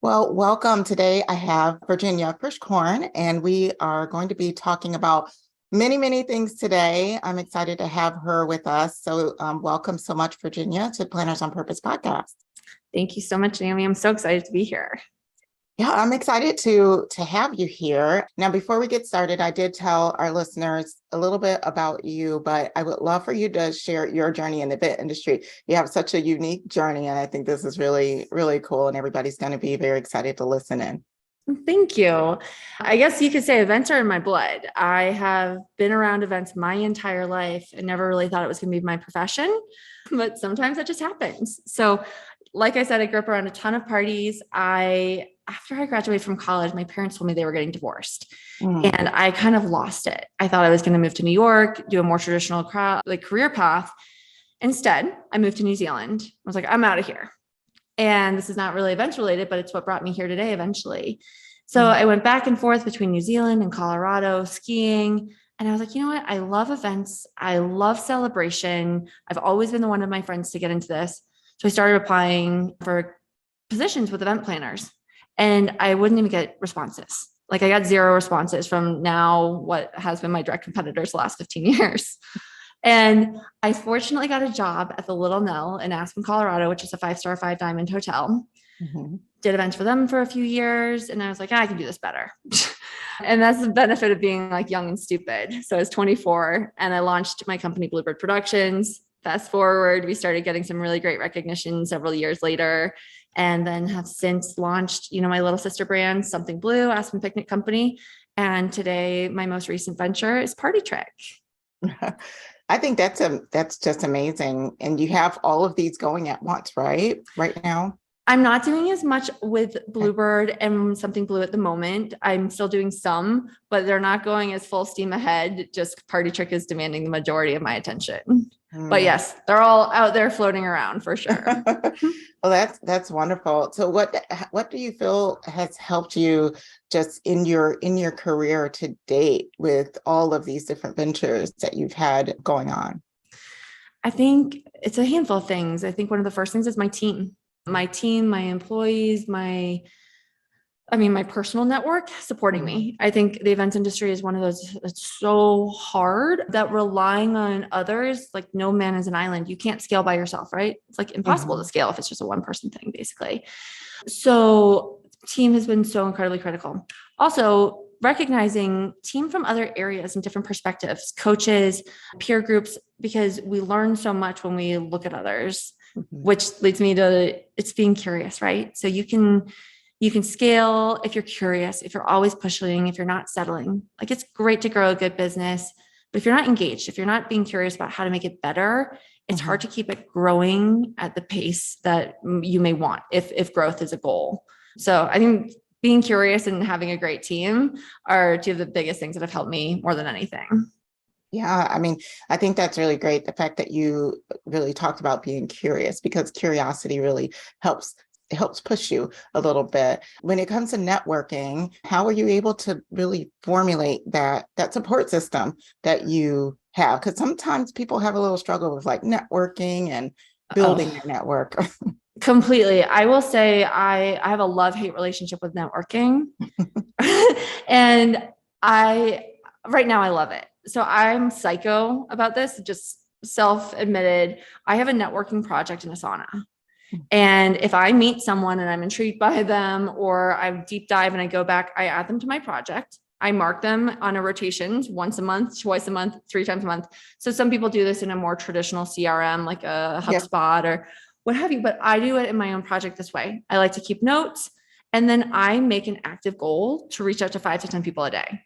Well, welcome. Today I have Virginia Frischkorn, and we are going to be talking about many things today. I'm excited to have her with us. So welcome so much, Virginia, to Planners on Purpose podcast. Thank you so much, Naomi. I'm so excited to be here. Yeah, I'm excited to have you here. Now, before we get started, I did tell our listeners a little bit about you, but I would love for you to share your journey in the event industry. You have such a unique journey, and I think this is really cool, and everybody's going to be very excited to listen in. Thank you. I guess you could say events are in my blood. I have been around events my entire life and never really thought it was going to be my profession, but sometimes that just happens. So, like I said, I grew up around a ton of parties. After I graduated from college, my parents told me they were getting divorced, and I kind of lost it. I thought I was going to move to New York, do a more traditional career path. Instead, I moved to New Zealand. I was like, I'm out of here. And this is not really events related, but it's what brought me here today eventually. So I went back and forth between New Zealand and Colorado skiing. And I was like, you know what? I love events. I love celebration. I've always been one of my friends to get into this. So I started applying for positions with event planners, and I wouldn't even get responses. Like, I got 0 responses from now what has been my direct competitors the last 15 years. And I fortunately got a job at the Little Nell in Aspen, Colorado, which is a 5-star 5-diamond hotel. Did events for them for a few years. And I was like, I can do this better. And that's the benefit of being like young and stupid. So I was 24 and I launched my company, Bluebird Productions. Fast forward, we started getting some really great recognition several years later, and then have since launched, my little sister brand, Something Blue, Aspen Picnic Company. And today, my most recent venture is Partytrick. I think that's just amazing. And you have all of these going at once, right now? I'm not doing as much with Bluebird and Something Blue at the moment. I'm still doing some, but they're not going as full steam ahead. Just Partytrick is demanding the majority of my attention. But yes, they're all out there floating around for sure. Well, that's wonderful. So what do you feel has helped you just in your career to date with all of these different ventures that you've had going on? I think it's a handful of things. I think one of the first things is my team, my employees, my personal network supporting me. I think the events industry is one of those that's so hard that relying on others, like no man is an island. You can't scale by yourself, right? It's like impossible to scale if it's just a one-person thing, basically. So team has been so incredibly critical. Also, recognizing team from other areas and different perspectives, coaches, peer groups, because we learn so much when we look at others, which leads me to it's being curious, right? So you can scale if you're curious, if you're always pushing, if you're not settling. Like, it's great to grow a good business, but if you're not engaged, if you're not being curious about how to make it better, it's hard to keep it growing at the pace that you may want if growth is a goal. So I think being curious and having a great team are two of the biggest things that have helped me more than anything. Yeah, I think that's really great. The fact that you really talked about being curious, because curiosity really helps push you a little bit. When it comes to networking, how are you able to really formulate that support system that you have? Because sometimes people have a little struggle with like networking and building their network. Completely. I will say I have a love-hate relationship with networking. And right now I love it. So I'm psycho about this, just self-admitted. I have a networking project in Asana. And if I meet someone and I'm intrigued by them, or I deep dive and I go back, I add them to my project. I mark them on a rotations once a month, twice a month, 3 times a month. So some people do this in a more traditional CRM, like a HubSpot or what have you, but I do it in my own project this way. I like to keep notes, and then I make an active goal to reach out to 5 to 10 people a day.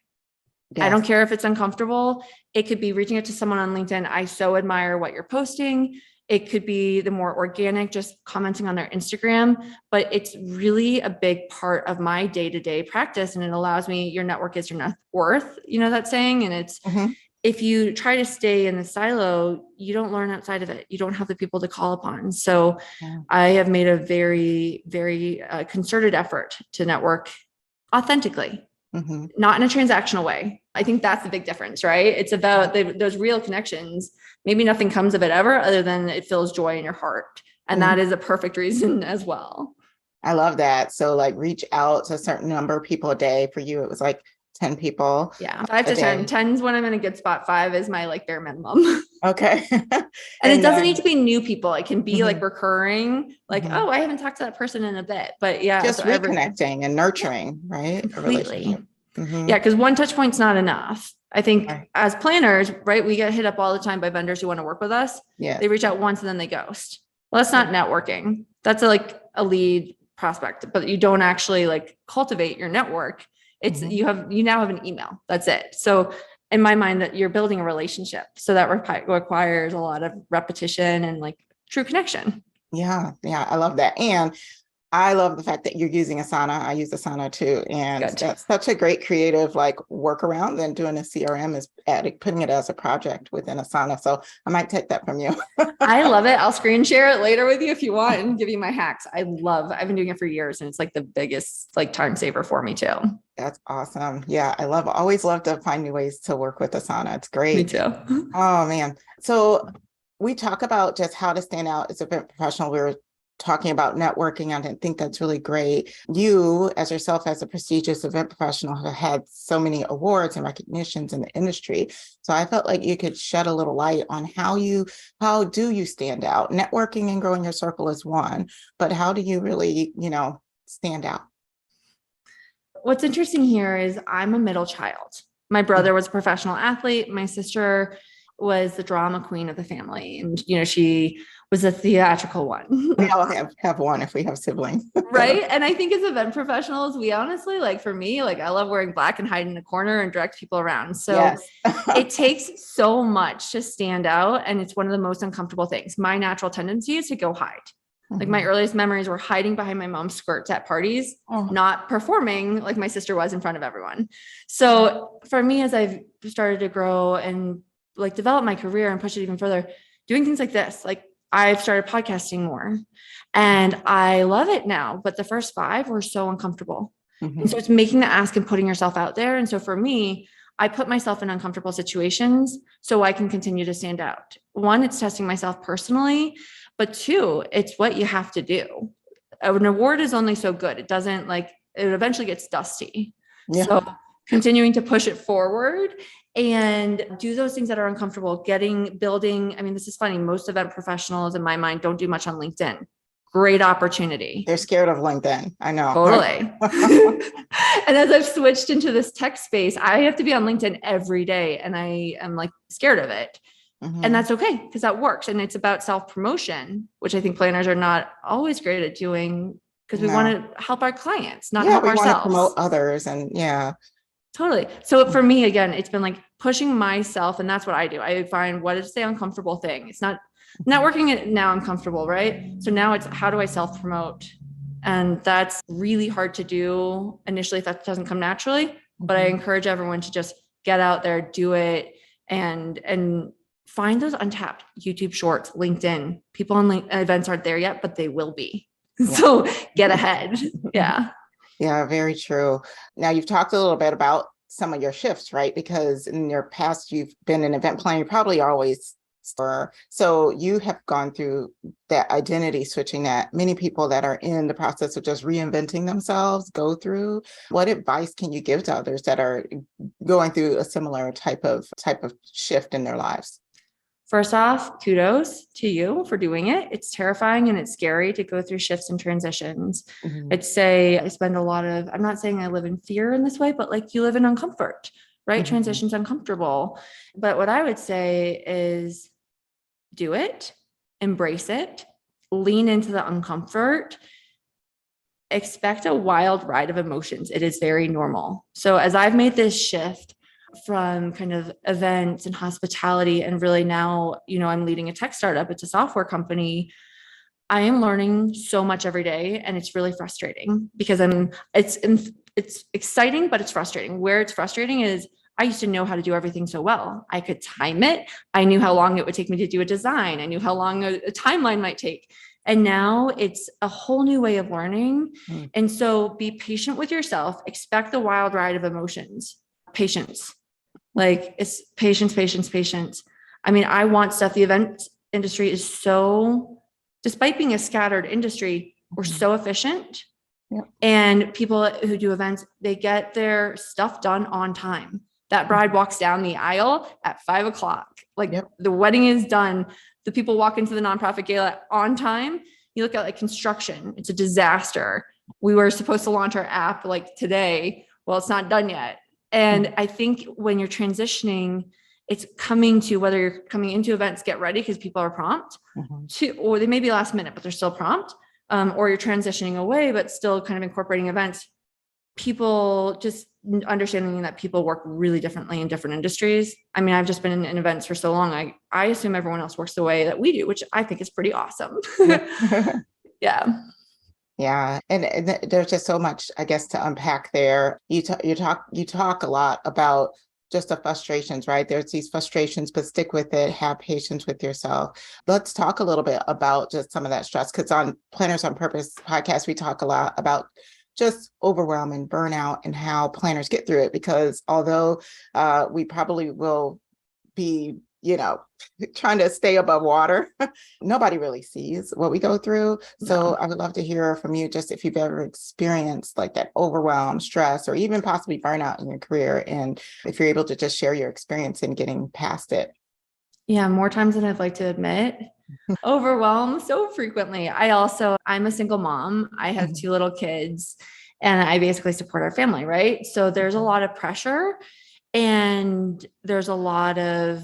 Yes. I don't care if it's uncomfortable. It could be reaching out to someone on LinkedIn. I so admire what you're posting. It could be the more organic, just commenting on their Instagram, but it's really a big part of my day-to-day practice. And it allows me, your network is your net worth, that saying. And it's, if you try to stay in the silo, you don't learn outside of it. You don't have the people to call upon. So I have made a very, very concerted effort to network authentically. Not in a transactional way. I think that's the big difference, right? It's about those real connections. Maybe nothing comes of it ever, other than it fills joy in your heart. And that is a perfect reason as well. I love that. So like reach out to a certain number of people a day. For you, it was like 10 people. Yeah. 5 a to 10. day. 10's when I'm in a good spot. 5 is my like bare minimum. Okay. And it doesn't need then to be new people. It can be like mhm, recurring, like, mhm. oh, I haven't talked to that person in a bit. But yeah, Just so every reconnecting and yeah, nurturing, right? A completely. relationship. Hmm. Yeah, because one touch point's not enough. I think Right. as planners, right, we get hit up all the time by vendors who want to work with us. Yes. They reach out once and then they ghost. Well, that's not networking. That's like a lead prospect, but you don't actually like cultivate your network. It's Mhm. you now have an email. That's it. So in my mind, that you're building a relationship. So that requires a lot of repetition and like true connection. Yeah. Yeah. I love that. And I love the fact that you're using Asana. I use Asana too. And Good. that's such a great creative like workaround than doing a CRM is adding, putting it as a project within Asana. So I might take that from you. I love it. I'll screen share it later with you if you want and give you my hacks. I've been doing it for years and it's like the biggest like time saver for me too. That's awesome. Yeah. Always love to find new ways to work with Asana. It's Me great. too. Oh man. So we talk about just how to stand out as a event professional. We were talking about networking, and I think that's really great. You, as yourself, as a prestigious event professional, have had so many awards and recognitions in the industry. So I felt like you could shed a little light on how do you stand out? Networking and growing your circle is one, but how do you really, stand out? What's interesting here is I'm a middle child. My brother was a professional athlete. My sister was the drama queen of the family. And, she was a theatrical one. We all have one if we have siblings. Right. And I think as event professionals, we honestly, like for me, like I love wearing black and hiding in a corner and direct people around. So Yes. it takes so much to stand out. And it's one of the most uncomfortable things. My natural tendency is to go hide. Like my earliest memories were hiding behind my mom's skirts at parties, Oh. not performing like my sister was in front of everyone. So for me, as I've started to grow and like develop my career and push it even further, doing things like this, like I've started podcasting more and I love it now, but the first 5 were so uncomfortable. Mhm. And so it's making the ask and putting yourself out there. And so for me, I put myself in uncomfortable situations so I can continue to stand out. 1, it's testing myself personally, but 2, it's what you have to do. An award is only so good. It doesn't like, it eventually gets dusty. Yeah. So continuing to push it forward and do those things that are uncomfortable, building. I mean, this is funny. Most event professionals in my mind don't do much on LinkedIn. Great opportunity. They're scared of LinkedIn. I know. Totally. And as I've switched into this tech space, I have to be on LinkedIn every day and I am like scared of it. Mhm. And that's okay because that works. And it's about self-promotion, which I think planners are not always great at doing because we No. want to help our clients, not Yeah, help we want to ourselves. promote others and yeah. Totally. So for me, again, it's been like pushing myself and that's what I do. I find what is the uncomfortable thing. It's not working it now I'm comfortable, right? So now it's how do I self-promote? And that's really hard to do initially if that doesn't come naturally, but I encourage everyone to just get out there, do it and find those untapped YouTube shorts, LinkedIn. People on events aren't there yet, but they will be. Yeah. So get ahead. Yeah. Yeah, very true. Now you've talked a little bit about some of your shifts, right? Because in your past, you've been an event planner, you probably always were. So you have gone through that identity switching that many people that are in the process of just reinventing themselves go through. What advice can you give to others that are going through a similar type of shift in their lives? First off, kudos to you for doing it. It's terrifying and it's scary to go through shifts and transitions. Mhm. I'd say I spend I'm not saying I live in fear in this way, but like you live in uncomfort, right? Mhm. Transition's uncomfortable. But what I would say is do it, embrace it, lean into the uncomfort, expect a wild ride of emotions. It is very normal. So as I've made this shift from kind of events and hospitality, and really now, I'm leading a tech startup. It's a software company. I am learning so much every day, and it's really frustrating because it's exciting, but it's frustrating. Where it's frustrating is I used to know how to do everything so well. I could time it. I knew how long it would take me to do a design. I knew how long a timeline might take. And now it's a whole new way of learning. Mm. And so be patient with yourself. Expect the wild ride of emotions. Patience. Like it's patience. I mean, I want stuff. The event industry is so, despite being a scattered industry, we're so efficient. Yep. And people who do events, they get their stuff done on time. That bride walks down the aisle at 5:00. Like Yep. the wedding is done. The people walk into the nonprofit gala on time. You look at like construction, it's a disaster. We were supposed to launch our app like today. Well, it's not done yet. And I think when you're transitioning, it's coming to whether you're coming into events, get ready because people are prompt to, or they may be last minute, but they're still prompt. Or you're transitioning away, but still kind of incorporating events. People just understanding that people work really differently in different industries. I mean, I've just been in events for so long. I assume everyone else works the way that we do, which I think is pretty awesome. Yeah. Yeah. And there's just so much, I guess, to unpack there. You talk a lot about just the frustrations, right? There's these frustrations, but stick with it, have patience with yourself. Let's talk a little bit about just some of that stress, because on Planners on Purpose podcast, we talk a lot about just overwhelm and burnout and how planners get through it, because although we probably will be, trying to stay above water, nobody really sees what we go through. So I would love to hear from you, just if you've ever experienced like that overwhelm, stress, or even possibly burnout in your career, and if you're able to just share your experience in getting past it. Yeah, more times than I'd like to admit. Overwhelmed so frequently. I'm a single mom. I have 2 little kids and I basically support our family, right? So there's a lot of pressure and there's a lot of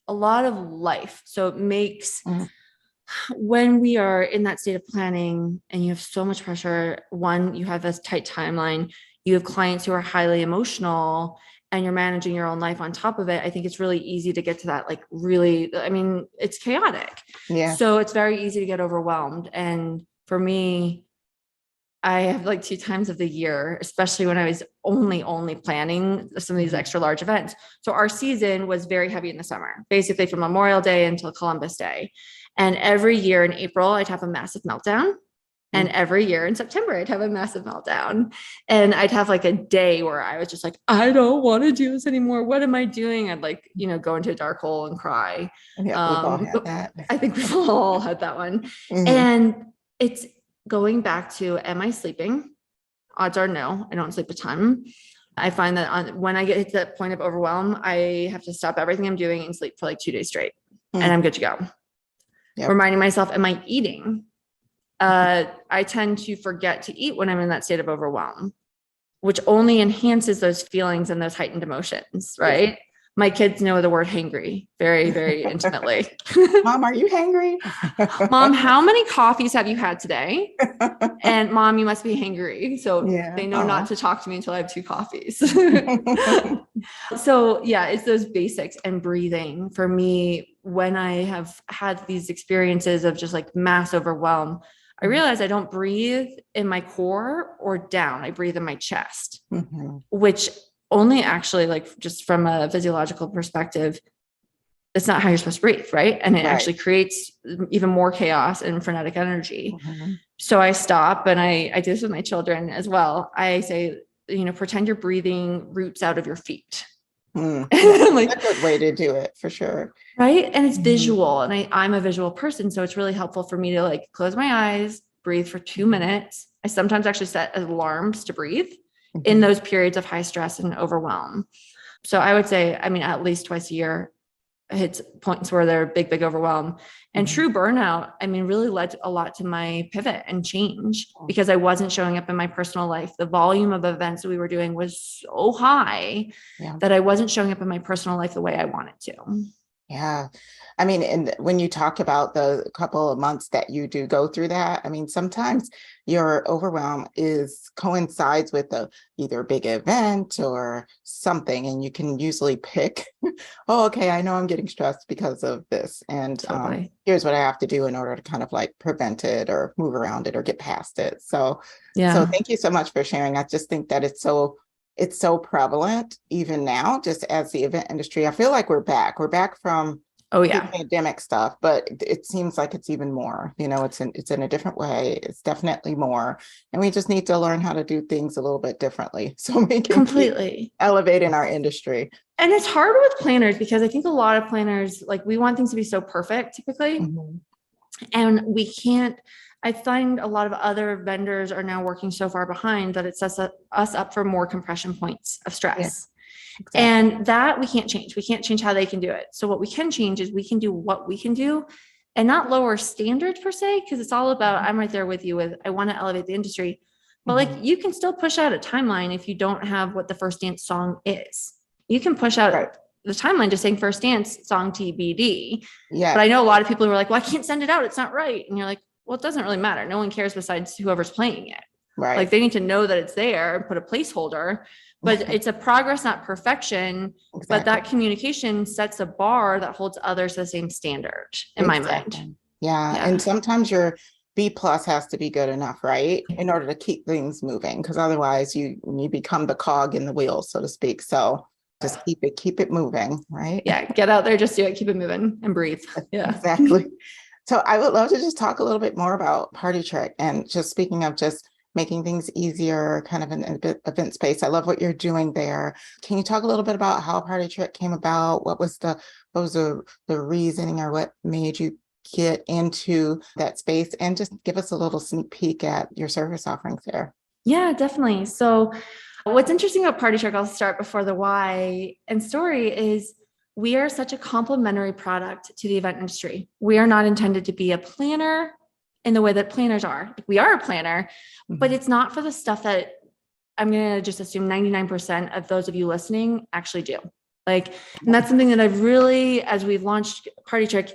life. So it makes when we are in that state of planning and you have so much pressure, one, you have this tight timeline, you have clients who are highly emotional and you're managing your own life on top of it. I think it's really easy to get to that, like really, I mean, it's chaotic. Yeah. So it's very easy to get overwhelmed. And for me, I have like 2 times of the year, especially when I was only planning some of these extra large events. So our season was very heavy in the summer, basically from Memorial Day until Columbus Day. And every year in April, I'd have a massive meltdown. And every year in September, I'd have a massive meltdown. And I'd have like a day where I was just like, I don't want to do this anymore. What am I doing? I'd like, go into a dark hole and cry. Yeah, we've all had that. I think we've all had that one. And it's going back to, am I sleeping? Odds are no, I don't sleep a ton. I find that when I get to that point of overwhelm, I have to stop everything I'm doing and sleep for like 2 days straight. And I'm good to go. Yep. Reminding myself, am I eating? I tend to forget to eat when I'm in that state of overwhelm, which only enhances those feelings and those heightened emotions, right? Yeah. My kids know the word hangry very, very intimately. Mom, are you hangry? Mom, how many coffees have you had today? And Mom, you must be hangry. So they know not to talk to me until I have 2 coffees. So yeah, it's those basics and breathing. For me, when I have had these experiences of just like mass overwhelm, I realize I don't breathe in my core or down. I breathe in my chest, which only actually, like, just from a physiological perspective, it's not how you're supposed to breathe, right? And it actually creates even more chaos and frenetic energy. So I stop, and I do this with my children as well. I say, pretend you're breathing roots out of your feet. Like, that's a good way to do it, for sure. Right. And it's visual, and I'm a visual person. So it's really helpful for me to like close my eyes, breathe for 2 minutes. I sometimes actually set alarms to breathe in those periods of high stress and overwhelm. So I would say, at least twice a year, hits points where they're big overwhelm. And true burnout, really led a lot to my pivot and change, because I wasn't showing up in my personal life. The volume of events that we were doing was so high that I wasn't showing up in my personal life the way I wanted to. Yeah. And when you talk about the couple of months that you do go through that, sometimes your overwhelm coincides with either a big event or something, and you can usually pick, oh, okay, I know I'm getting stressed because of this. And here's what I have to do in order to kind of like prevent it or move around it or get past it. So thank you so much for sharing. I just think that it's so prevalent even now, just as the event industry. I feel like we're back from pandemic stuff, but it seems like it's even more, it's in a different way. It's definitely more. And we just need to learn how to do things a little bit differently so we can completely elevate in our industry. And it's hard with planners, because I think a lot of planners, like, we want things to be so perfect typically. And we can't, I find a lot of other vendors are now working so far behind that it sets us up for more compression points of stress. Exactly. And that we can't change. We can't change how they can do it. So what we can change is we can do what we can do and not lower standards per se, because it's all about, I'm right there with you with, I want to elevate the industry, but like you can still push out a timeline if you don't have what the First Dance song is. You can push out the timeline just saying First Dance song TBD. Yeah. But I know a lot of people who are like, well, I can't send it out. It's not right. And you're like, well, it doesn't really matter. No one cares besides whoever's playing it. Right. Like they need to know that it's there and put a placeholder, but it's a progress, not perfection. Exactly. But that communication sets a bar that holds others to the same standard in my mind. Yeah. And sometimes your B+ has to be good enough, right? In order to keep things moving, because otherwise you become the cog in the wheel, so to speak. So just keep it moving, right? Yeah. Get out there, just do it, keep it moving and breathe. Yeah. Exactly. So I would love to just talk a little bit more about Partytrick, and just speaking of just making things easier, kind of an event space. I love what you're doing there. Can you talk a little bit about how Partytrick came about? What was the reasoning, or what made you get into that space, and just give us a little sneak peek at your service offerings there? Yeah, definitely. So what's interesting about Partytrick, I'll start before the why and story, is we are such a complementary product to the event industry. We are not intended to be a planner in the way that planners are. We are a planner, but it's not for the stuff that I'm going to just assume 99% of those of you listening actually do. Like, and that's something that I've really, as we've launched Partytrick,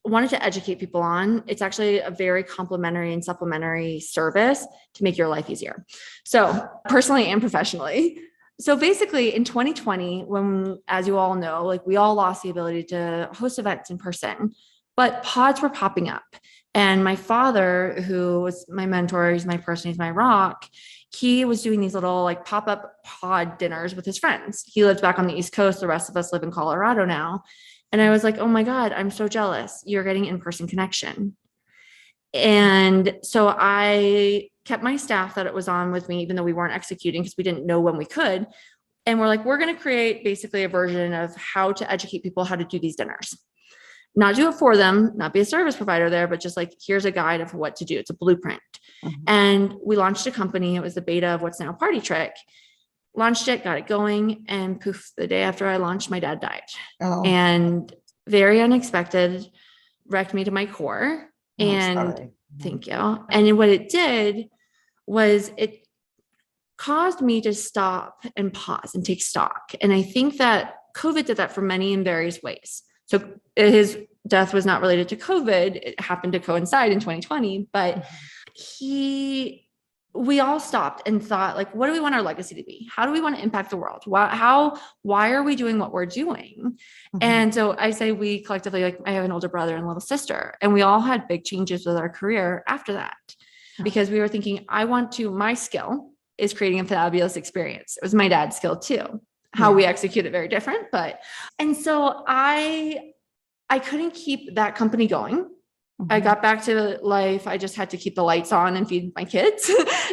wanted to educate people on. It's actually a very complementary and supplementary service to make your life easier. So personally and professionally. So basically in 2020, when, as you all know, like we all lost the ability to host events in person, but pods were popping up. And my father, who was my mentor, he's my person, he's my rock, he was doing these little like pop-up pod dinners with his friends. He lives back on the East Coast. The rest of us live in Colorado now. And I was like, oh my God, I'm so jealous. You're getting in-person connection. And so I kept my staff that it was on with me, even though we weren't executing because we didn't know when we could. And we're like, we're going to create basically a version of how to educate people how to do these dinners. Not do it for them, not be a service provider there, but just like, here's a guide of what to do. It's a blueprint. And we launched a company. It was the beta of what's now Partytrick. Launched it, got it going, and poof, the day after I launched, my dad died. And very unexpected, wrecked me to my core. And thank you. And what it did was it caused me to stop and pause and take stock. And I think that COVID did that for many in various ways. So his death was not related to COVID. It happened to coincide in 2020, but we all stopped and thought, like, what do we want our legacy to be? How do we want to impact the world? Why are we doing what we're doing? And so I say we collectively, like I have an older brother and a little sister, and we all had big changes with our career after that, because we were thinking, my skill is creating a fabulous experience. It was my dad's skill too. How we execute it, very different, and so I couldn't keep that company going. I got back to life. I just had to keep the lights on and feed my kids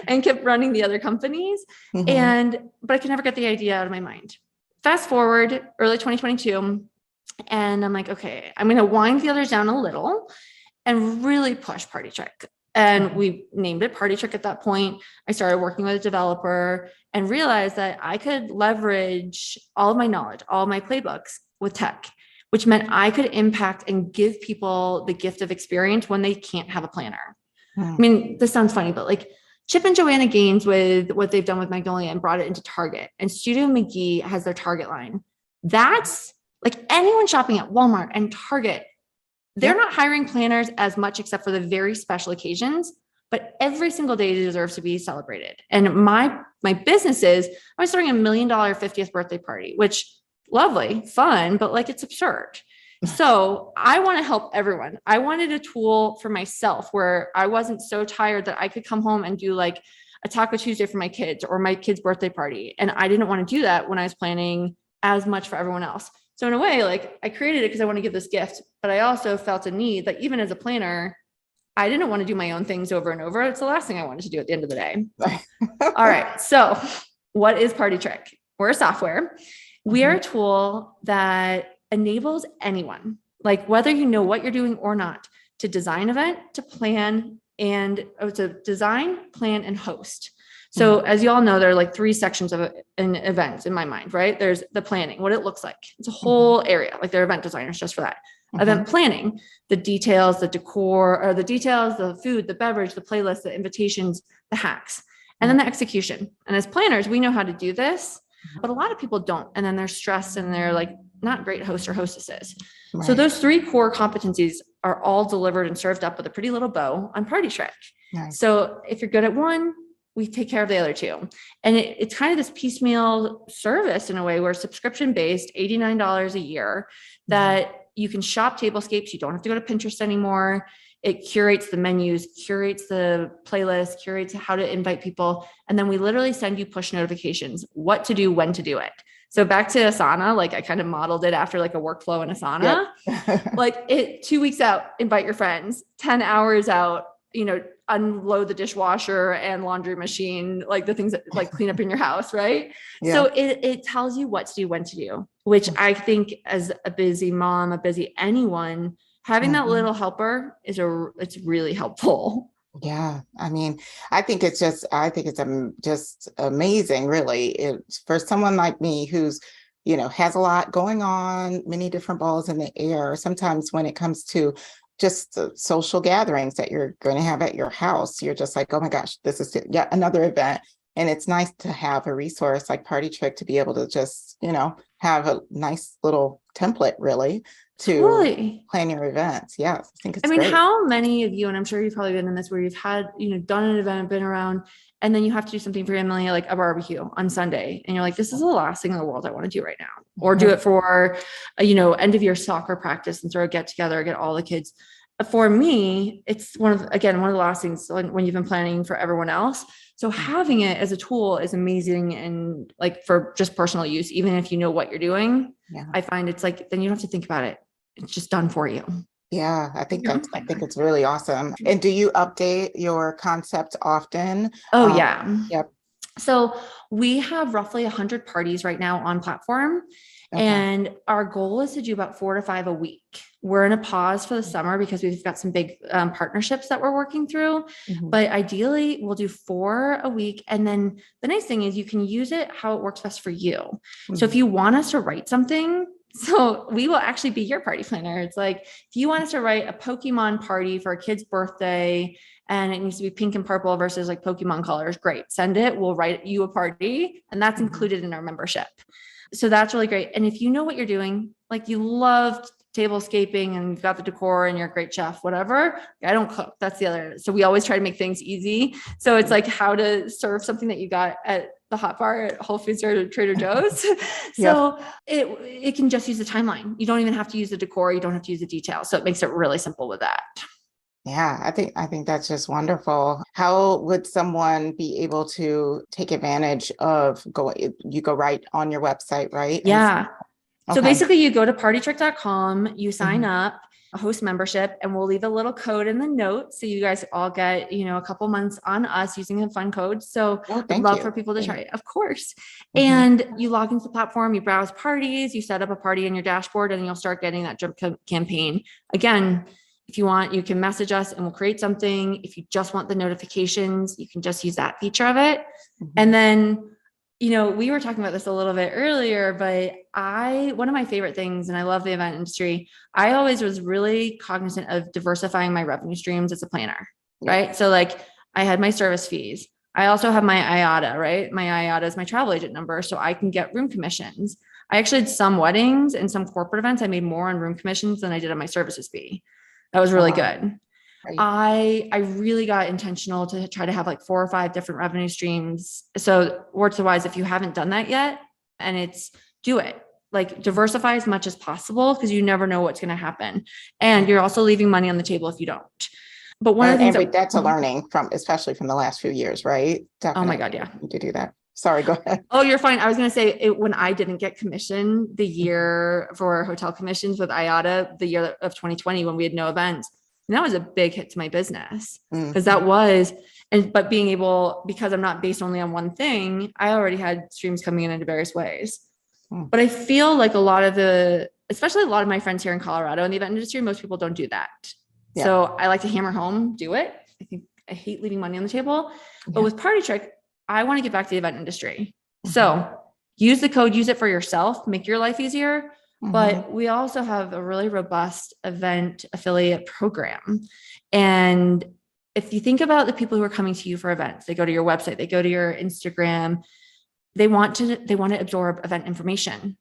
and kept running the other companies. But I could never get the idea out of my mind. Fast forward early 2022. And I'm like, okay, I'm going to wind the others down a little and really push Partytrick. And we named it Partytrick at that point. I started working with a developer and realized that I could leverage all of my knowledge, all of my playbooks with tech, which meant I could impact and give people the gift of experience when they can't have a planner. I mean, this sounds funny, but like Chip and Joanna Gaines with what they've done with Magnolia and brought it into Target, and Studio McGee has their Target line. That's like anyone shopping at Walmart and Target. They're not hiring planners as much except for the very special occasions, but every single day deserves to be celebrated. And my business is, I was throwing $1 million 50th birthday party, which lovely, fun, but like it's absurd. So I want to help everyone. I wanted a tool for myself where I wasn't so tired that I could come home and do like a Taco Tuesday for my kids or my kid's birthday party. And I didn't want to do that when I was planning as much for everyone else. So in a way, like I created it because I want to give this gift, but I also felt a need that even as a planner, I didn't want to do my own things over and over. It's the last thing I wanted to do at the end of the day. All right. So what is Partytrick? We're a software. We are a tool that enables anyone, like whether you know what you're doing or not, to design an event, to plan And it's a design, plan, and host. So as you all know, there are like 3 sections of an event in my mind, right? There's the planning, what it looks like. It's a whole area, like they're event designers just for that. Event planning, the details, the decor, or the details, the food, the beverage, the playlist, the invitations, the hacks, and then the execution. And as planners, we know how to do this, but a lot of people don't. And then they're stressed and they're like not great hosts or hostesses. So those 3 core competencies are all delivered and served up with a pretty little bow on Partytrick. So if you're good at one, we take care of the other 2. And it's kind of this piecemeal service in a way where subscription-based, $89 a year, that you can shop tablescapes. You don't have to go to Pinterest anymore. It curates the menus, curates the playlist, curates how to invite people. And then we literally send you push notifications, what to do, when to do it. So back to Asana, like I kind of modeled it after like a workflow in Asana, like 2 weeks out, invite your friends, 10 hours out, unload the dishwasher and laundry machine, like the things that like clean up in your house. Right. So it tells you what to do, when to do, which I think as a busy mom, a busy anyone, having that little helper it's really helpful. Yeah. I mean, I think it's just amazing, really. It's for someone like me who's, has a lot going on, many different balls in the air. Sometimes when it comes to just the social gatherings that you're going to have at your house, you're just like, oh my gosh, this is yet another event. And it's nice to have a resource like Partytrick to be able to just, have a nice little template really to plan your events. Yeah, I think it's great. How many of you, and I'm sure you've probably been in this, where you've had, done an event, been around, and then you have to do something for your family, like a barbecue on Sunday. And you're like, this is the last thing in the world I want to do right now. Or do it for, end of year soccer practice and throw a get together, get all the kids. For me, it's one of the last things when you've been planning for everyone else. So having it as a tool is amazing. And like for just personal use, even if you know what you're doing, I find it's like, then you don't have to think about it. It's just done for you. Yeah, I think it's really awesome. And do you update your concept often? Oh, yeah. Yep. So we have roughly 100 parties right now on platform. And our goal is to do about 4 to 5 a week. We're in a pause for the summer because we've got some big partnerships that we're working through, but ideally we'll do 4 a week. And then the nice thing is you can use it how it works best for you. So if you want us to write something, so we will actually be your party planner. It's like, if you want us to write a Pokemon party for a kid's birthday and it needs to be pink and purple versus like Pokemon colors, great. Send it. We'll write you a party, and that's included in our membership. So that's really great. And if you know what you're doing, like you love tablescaping and you've got the decor and you're a great chef, whatever, I don't cook. That's the other. So we always try to make things easy. So it's like how to serve something that you got at the hot bar at Whole Foods or Trader Joe's. So it can just use the timeline. You don't even have to use the decor. You don't have to use the details. So it makes it really simple with that. Yeah, I think that's just wonderful. How would someone be able to take advantage of you go right on your website, right? Yeah. So basically you go to partytrick.com, you sign up, a host membership, and we'll leave a little code in the notes. So you guys all get, a couple months on us using a fun code. So I'd love for people to try it, of course. And you log into the platform, you browse parties, you set up a party in your dashboard, and you'll start getting that drip campaign. Again, if you want, you can message us and we'll create something. If you just want the notifications, you can just use that feature of it. And then, we were talking about this a little bit earlier, but one of my favorite things, and I love the event industry, I always was really cognizant of diversifying my revenue streams as a planner, right? So like I had my service fees. I also have my IATA, right? My IATA is my travel agent number. So I can get room commissions. I actually had some weddings and some corporate events. I made more on room commissions than I did on my services fee. That was really good. Right. I really got intentional to try to have like 4 or 5 different revenue streams. So words wise, if you haven't done that yet, and do it, like diversify as much as possible, because you never know what's going to happen. And you're also leaving money on the table if you don't. But one of the things that's a learning especially from the last few years, right? Definitely. Oh my God. Yeah. To do that. Sorry, go ahead. Oh, you're fine. I was going to say when I didn't get commission the year for hotel commissions with IATA, the year of 2020, when we had no events, and that was a big hit to my business because but being able, because I'm not based only on one thing, I already had streams coming in various ways. But I feel like especially a lot of my friends here in Colorado in the event industry, most people don't do that. So I like to hammer home, do it. I hate leaving money on the table. But with Partytrick, I want to get back to the event industry. So use the code, use it for yourself, make your life easier. But we also have a really robust event affiliate program. And if you think about the people who are coming to you for events, they go to your website, they go to your Instagram, they want to absorb event information.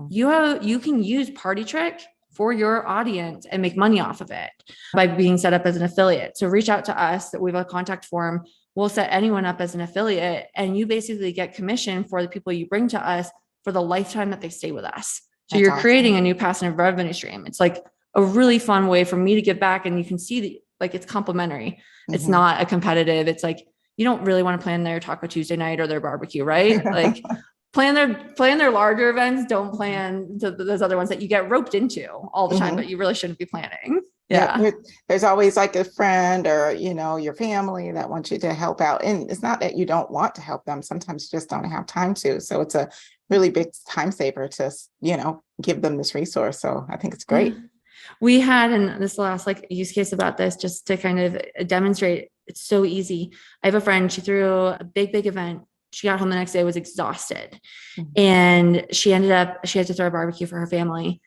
You can use Partytrick for your audience and make money off of it by being set up as an affiliate. So reach out to us. We have a contact form. We'll set anyone up as an affiliate, and you basically get commission for the people you bring to us for the lifetime that they stay with us. So you're creating a new passive revenue stream. It's like a really fun way for me to give back. And you can see that like it's complementary. It's not a competitive. It's like, you don't really want to plan their Taco Tuesday night or their barbecue, right? Like plan their larger events. Don't plan those other ones that you get roped into all the time, but you really shouldn't be planning. Yeah. There's always like a friend or, your family that wants you to help out. And it's not that you don't want to help them. Sometimes you just don't have time to. So it's a really big time saver to, give them this resource. So I think it's great. We had, and this last use case about this, just to kind of demonstrate, it's so easy. I have a friend, she threw a big event. She got home the next day, was exhausted. And she had to throw a barbecue for her family.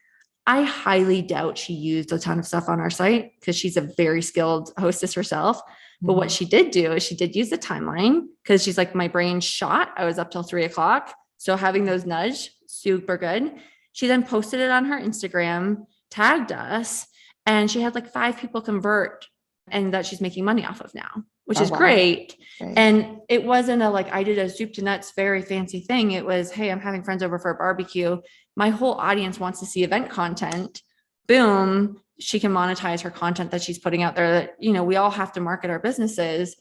I highly doubt she used a ton of stuff on our site because she's a very skilled hostess herself. But what she did do is she did use the timeline because she's like, my brain shot. I was up till 3:00. So having those nudge, super good. She then posted it on her Instagram, tagged us, and she had 5 people convert, and that she's making money off of now, which is great. And it wasn't I did a soup to nuts, very fancy thing. It was, hey, I'm having friends over for a barbecue. My whole audience wants to see event content. Boom. She can monetize her content that she's putting out there that, we all have to market our businesses.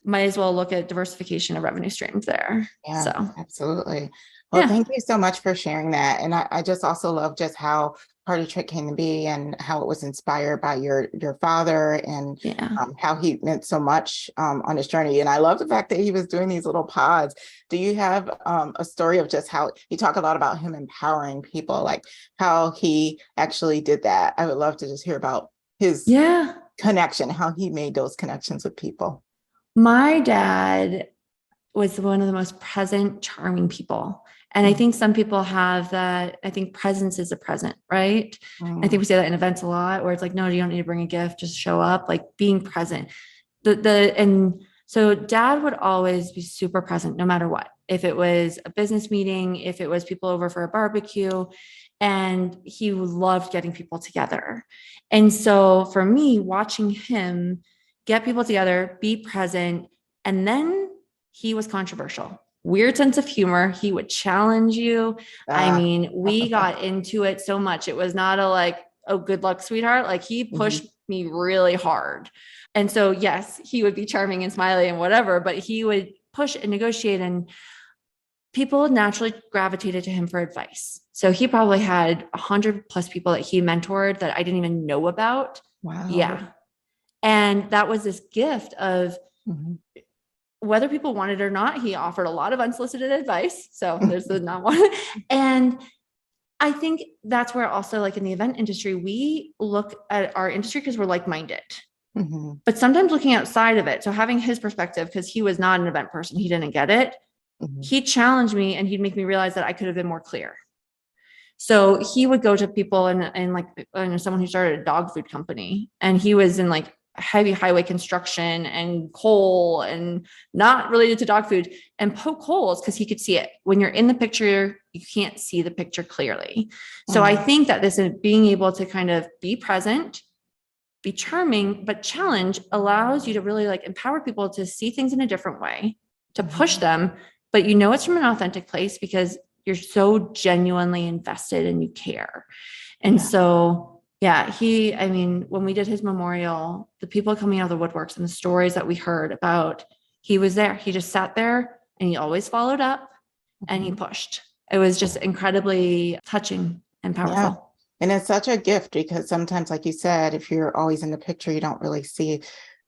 Might as well look at diversification of revenue streams there. Yeah, so absolutely. Well, thank you so much for sharing that. And I just also love just how Partytrick came to be and how it was inspired by your father and how he meant so much on his journey. And I love the fact that he was doing these little pods. Do you have a story of just how you talk a lot about him empowering people, like how he actually did that? I would love to just hear about his connection, how he made those connections with people. My dad was one of the most present, charming people. And I think some people have that. I think presence is a present, right? I think we say that in events a lot, where it's like, no, you don't need to bring a gift, just show up, like being present. And so dad would always be super present, no matter what. If it was a business meeting, if it was people over for a barbecue, and he loved getting people together. And so for me, watching him get people together, be present, and then he was controversial. Weird sense of humor. He would challenge you. I mean, we got into it so much. It was not oh, good luck, sweetheart. He pushed me really hard. And so, yes, he would be charming and smiley and whatever, but he would push and negotiate, and people naturally gravitated to him for advice. So he probably had 100+ people that he mentored that I didn't even know about. Wow. Yeah. And that was this gift of whether people wanted it or not, he offered a lot of unsolicited advice. So there's the not one. And I think that's where also in the event industry, we look at our industry because we're like-minded, but sometimes looking outside of it. So having his perspective, because he was not an event person, he didn't get it. He challenged me and he'd make me realize that I could have been more clear. So he would go to people and someone who started a dog food company, and he was in heavy highway construction and coal and not related to dog food, and poke holes because he could see it. When you're in the picture, you can't see the picture clearly. So I think that this is being able to kind of be present, be charming, but challenge allows you to really empower people to see things in a different way, to push them, but it's from an authentic place because you're so genuinely invested and you care. And so when we did his memorial, the people coming out of the woodworks and the stories that we heard about, he was there. He just sat there and he always followed up and he pushed. It was just incredibly touching and powerful. Yeah. And it's such a gift because sometimes, like you said, if you're always in the picture, you don't really see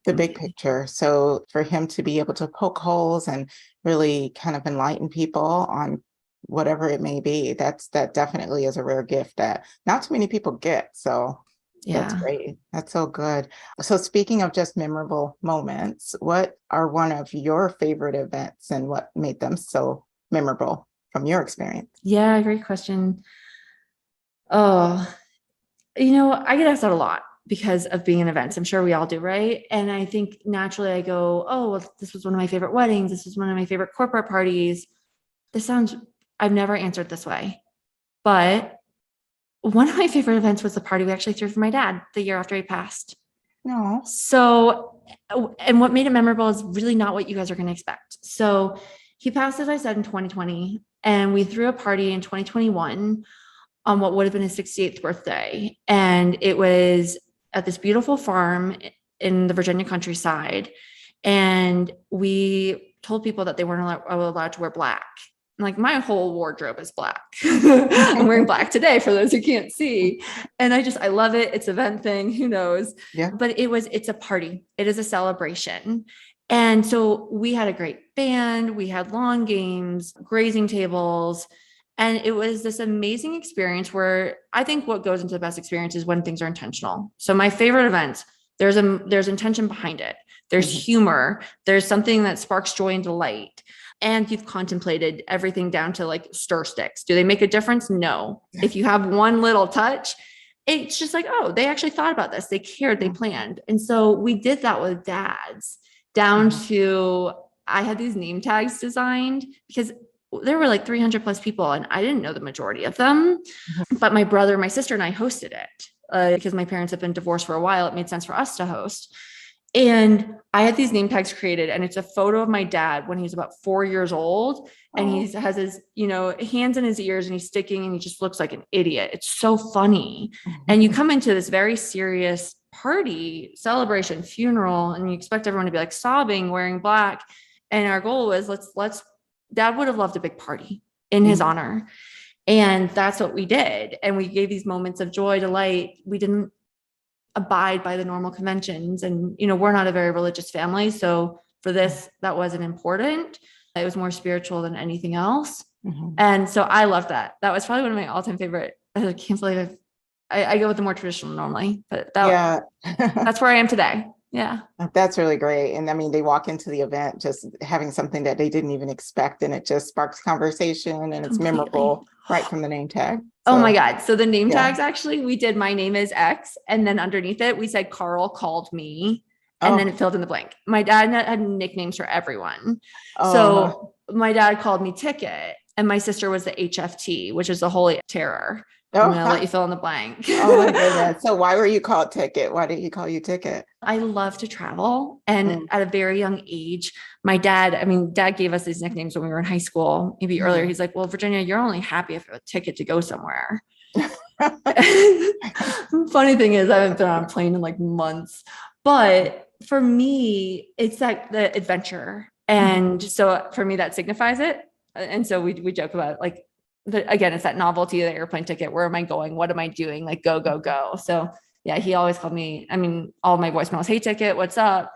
the big picture. So for him to be able to poke holes and really kind of enlighten people on whatever it may be, that definitely is a rare gift that not too many people get. So That's Yeah. great. That's so good. So speaking of just memorable moments, what are one of your favorite events and what made them so memorable from your experience? Yeah, great question. Oh, I get asked that a lot because of being in events. I'm sure we all do, right? And I think naturally I go, oh, well, this was one of my favorite weddings. This was one of my favorite corporate parties. This sounds, I've never answered this way. But one of my favorite events was the party we actually threw for my dad the year after he passed. No. So, and what made it memorable is really not what you guys are going to expect. So he passed, as I said, in 2020, and we threw a party in 2021 on what would have been his 68th birthday. And it was at this beautiful farm in the Virginia countryside. And we told people that they weren't allowed to wear black. Like my whole wardrobe is black. I'm wearing black today for those who can't see. And I love it. It's an event thing, who knows? Yeah. But it's a party. It is a celebration. And so we had a great band. We had lawn games, grazing tables. And it was this amazing experience where I think what goes into the best experience is when things are intentional. So my favorite events, there's intention behind it. There's humor. There's something that sparks joy and delight. And you've contemplated everything down to like stir sticks. Do they make a difference? No. If you have one little touch, it's just like, oh, they actually thought about this. They cared, they planned. And so we did that with dads down to, I had these name tags designed because there were like 300 plus people and I didn't know the majority of them, but my brother, my sister and I hosted it because my parents have been divorced for a while. It made sense for us to host. And I had these name tags created and it's a photo of my dad when he was about 4 years old. And he has his, hands in his ears and he's sticking and he just looks like an idiot. It's so funny. And you come into this very serious party, celebration, funeral, and you expect everyone to be like sobbing, wearing black. And our goal was let's dad would have loved a big party in his honor. And that's what we did. And we gave these moments of joy, delight. We didn't abide by the normal conventions. And, we're not a very religious family. So for this, that wasn't important. It was more spiritual than anything else. And so I loved that. That was probably one of my all-time favorite. I can't believe I go with the more traditional normally, but that's where I am today. Yeah. That's really great. And I mean, they walk into the event just having something that they didn't even expect, and it just sparks conversation and it's memorable right from the name tag. So, oh my God. So the name tags, actually, we did my name is X. And then underneath it, we said Carl called me. And then it filled in the blank. My dad had nicknames for everyone. So my dad called me Ticket and my sister was the HFT, which is the Holy Terror. I'm going to let you fill in the blank. Oh my goodness. So why were you called Ticket? Why did he call you Ticket? I love to travel. And at a very young age, my dad gave us these nicknames when we were in high school, maybe earlier. He's like, well, Virginia, you're only happy if you have a ticket to go somewhere. Funny thing is, I haven't been on a plane in like months, but for me, it's like the adventure. And so for me, that signifies it. And so we joke about it, like, again, it's that novelty of the airplane ticket. Where am I going? What am I doing? Like, go, go, go. So yeah, he always called me, all of my voicemails, hey Ticket, what's up?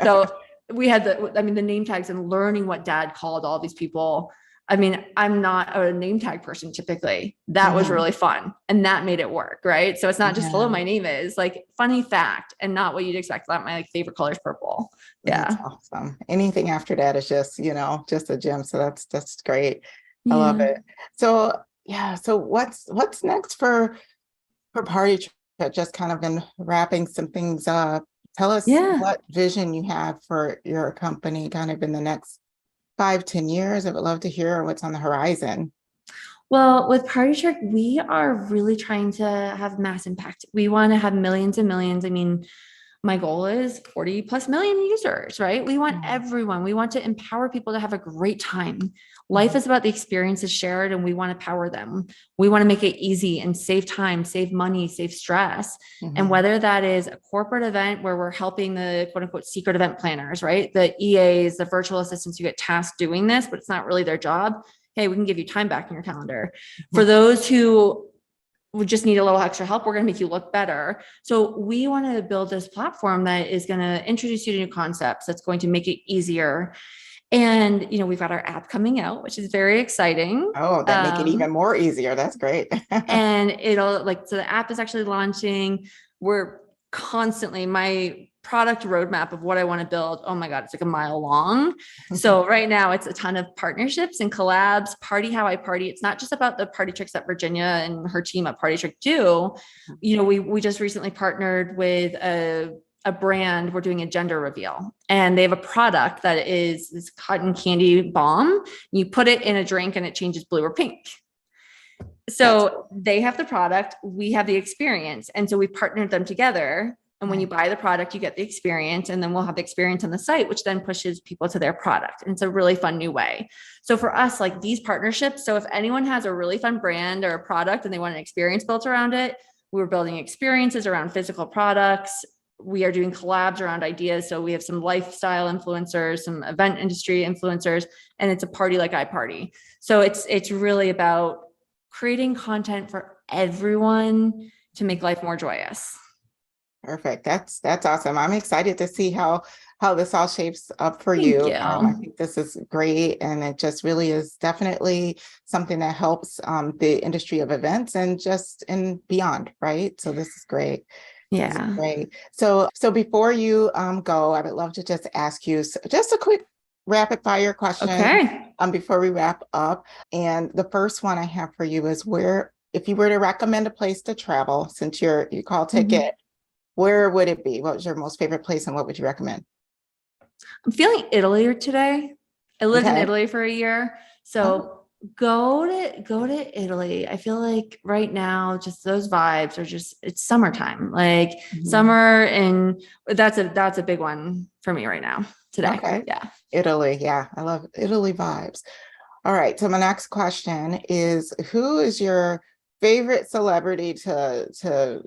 So we had the name tags and learning what dad called all these people. I'm not a name tag person typically. That was really fun. And that made it work. Right. So it's not just, hello, my name is, like, funny fact and not what you'd expect. That my favorite color is purple. Yeah. That's awesome. Anything after that is just, just a gem. So that's great. I love it. So so what's next for Partytrick? Just kind of been wrapping some things up. Tell us what vision you have for your company kind of in the next 5-10 years. I would love to hear what's on the horizon. Well, with Partytrick, we are really trying to have mass impact. We want to have millions and millions. My goal is 40 plus million users, right? We want everyone. We want to empower people to have a great time. Life is about the experiences shared, and we want to power them. We want to make it easy and save time, save money, save stress. And whether that is a corporate event where we're helping the quote unquote secret event planners, right? The EAs, the virtual assistants who get tasked doing this, but it's not really their job. Hey, we can give you time back in your calendar. For those who we just need a little extra help, we're going to make you look better. So we want to build this platform that is going to introduce you to new concepts, that's going to make it easier. And, we've got our app coming out, which is very exciting. Oh, that make it even more easier. That's great. And so the app is actually launching. we're constantly, my product roadmap of what I want to build, oh my God, it's like a mile long. So right now it's a ton of partnerships and collabs, party how I party. It's not just about the party tricks that Virginia and her team at Party Trick do. You know, we just recently partnered with a brand. We're doing a gender reveal, and they have a product that is this cotton candy bomb. You put it in a drink and it changes blue or pink. So they have the product, we have the experience. And so we partnered them together. And when you buy the product, you get the experience, and then we'll have the experience on the site, which then pushes people to their product. And it's a really fun new way. So for us, like these partnerships, so if anyone has a really fun brand or a product and they want an experience built around it, we're building experiences around physical products. We are doing collabs around ideas. So we have some lifestyle influencers, some event industry influencers, and it's a party like I party. So it's really about creating content for everyone to make life more joyous. Perfect. That's awesome. I'm excited to see how this all shapes up for you. I think this is great, and it just really is definitely something that helps the industry of events and beyond, right? So this is great. Yeah. This is great. So before you go, I would love to just ask you just a quick rapid fire question. Okay. Before we wrap up. And the first one I have for you is, if you were to recommend a place to travel, since you call ticket, where would it be? What was your most favorite place, and what would you recommend? I'm feeling Italy today. I lived in Italy for a year. So go to Italy. I feel like right now, just those vibes are it's summertime, like summer. And that's a big one for me right now today. Okay. Yeah. Italy. Yeah. I love Italy vibes. All right. So my next question is, who is your favorite celebrity to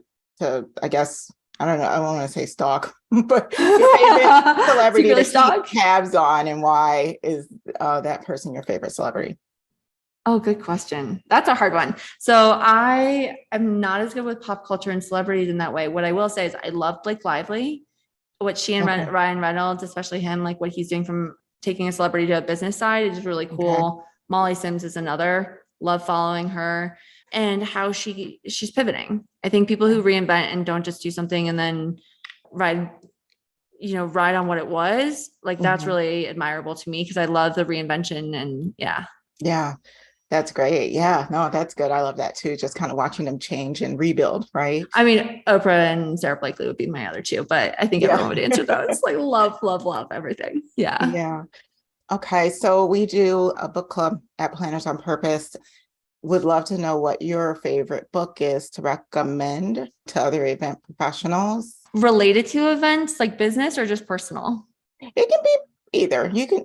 I guess, I don't know, I don't want to say stalk, but your favorite celebrity to keep tabs on, and why is that person your favorite celebrity? Oh, good question. That's a hard one. So I am not as good with pop culture and celebrities in that way. What I will say is I love Blake Lively, what she and Ryan Reynolds, especially him, like what he's doing from taking a celebrity to a business side is really cool. Molly Sims is another. Love following her and how she's pivoting. I think people who reinvent and don't just do something and then ride on what it was, like that's really admirable to me, because I love the reinvention. And yeah, that's great. Yeah, no, that's good. I love that too. Just kind of watching them change and rebuild, right? I mean, Oprah and Sarah Blakely would be my other two, but I think everyone would answer those. Like love everything. Yeah. Okay, so we do a book club at Planners on Purpose. Would love to know what your favorite book is to recommend to other event professionals. Related to events, like business or just personal? It can be either. You can,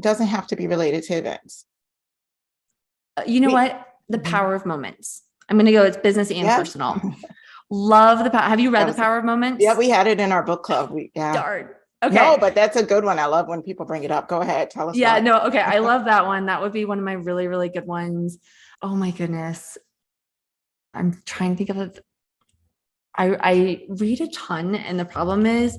doesn't have to be related to events. You know what? The Power of Moments. I'm going to go, it's business and personal. Love the power. Have you read The Power of Moments? Yeah, we had it in our book club. Darn. Okay. No, but that's a good one. I love when people bring it up. Go ahead. Tell us. Yeah, no. Okay. I love that one. That would be one of my really, really good ones. Oh my goodness. I'm trying to think of it. I read a ton, and the problem is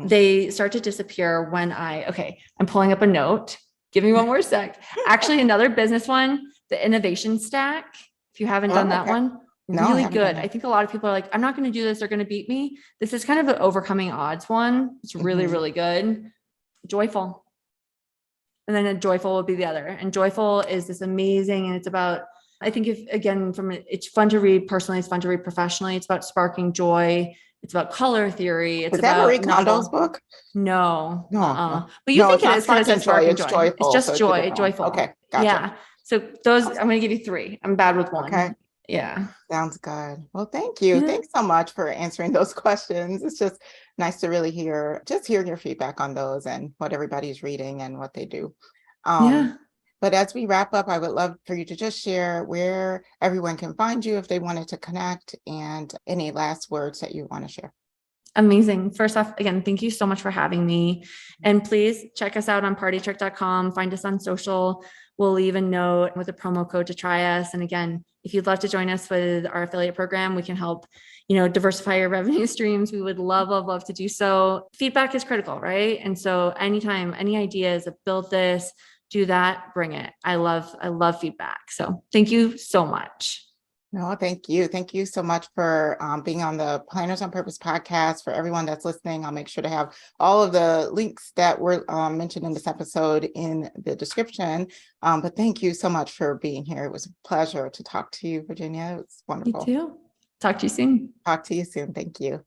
they start to disappear when I'm pulling up a note. Give me one more sec. Actually, another business one, the Innovation Stack. If you haven't done that one, really good. I think a lot of people are like, I'm not going to do this. They're going to beat me. This is kind of an overcoming odds one. It's really, really good. Joyful. And then a Joyful will be the other. And Joyful is this amazing. And it's about, I think it's fun to read personally. It's fun to read professionally. It's about sparking joy. It's about color theory. It's about Marie Kondo's book? No. But you think it is because it's sparking joy. It's just joy, joyful. Okay, gotcha. Yeah. So those, I'm going to give you 3. I'm bad with one. Okay. Yeah. Sounds good. Well, thank you. Yeah. Thanks so much for answering those questions. It's just nice to really hear your feedback on those and what everybody's reading and what they do. But as we wrap up, I would love for you to just share where everyone can find you if they wanted to connect, and any last words that you want to share. Amazing. First off, again, thank you so much for having me. And please check us out on partytrick.com. Find us on social. We'll leave a note with a promo code to try us. And again, if you'd love to join us with our affiliate program, we can help, diversify your revenue streams. We would love to do so. Feedback is critical, right? And so anytime, any ideas of build this, do that, bring it. I love feedback. So thank you so much. No, thank you. Thank you so much for being on the Planners on Purpose podcast. For everyone that's listening, I'll make sure to have all of the links that were mentioned in this episode in the description. But thank you so much for being here. It was a pleasure to talk to you, Virginia. It's You wonderful. too. Talk to you soon. Talk to you soon. Thank you.